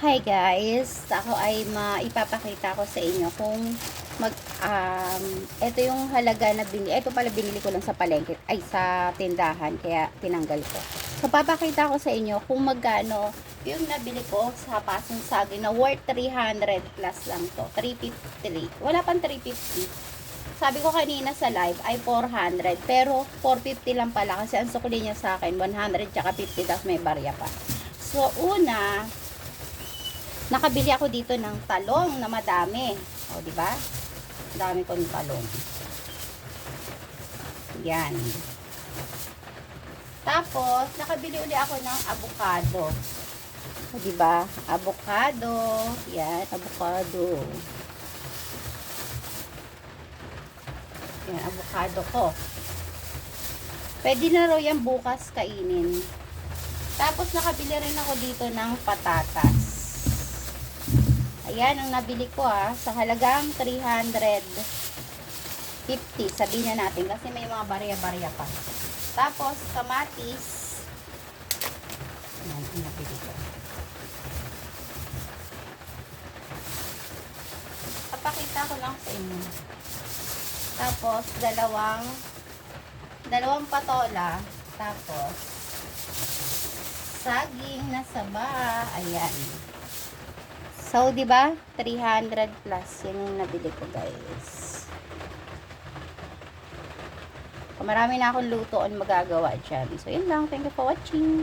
Hi guys, ako ay maipapakita ko sa inyo kung ito yung halaga na ito pala binili ko lang sa palengke, ay sa tindahan, kaya tinanggal ko. So papakita ko sa inyo kung magkano yung nabili ko sa Pasong Saging na worth 300 plus lang to, 353. Wala pang 350. Sabi ko kanina sa live ay 400, pero 450 lang pala kasi ang sukli niya sa akin 100 tsaka 50 tapos may barya pa. So una, nakabili ako dito ng talong na madami. O, di ba? Dami kong talong. Yan. Tapos, nakabili uli ako ng avocado. O, di ba? Avocado. Yan, avocado. Yan, avocado ko. Pwede na raw yan bukas kainin. Tapos, nakabili rin ako dito ng patatas. Ayan ang nabili ko sa halagang 350. Sabihin na natin kasi may mga barya-barya pa. Tapos kamatis. Ayan ang nabili ko. Papakita ko lang sa inyo. Tapos dalawang patola. Tapos saging na saba. Ayan. So, di ba? 300 plus. Yan yung nabili ko, guys. Marami na akong lutoon magagawa dyan. So, yun lang. Thank you for watching.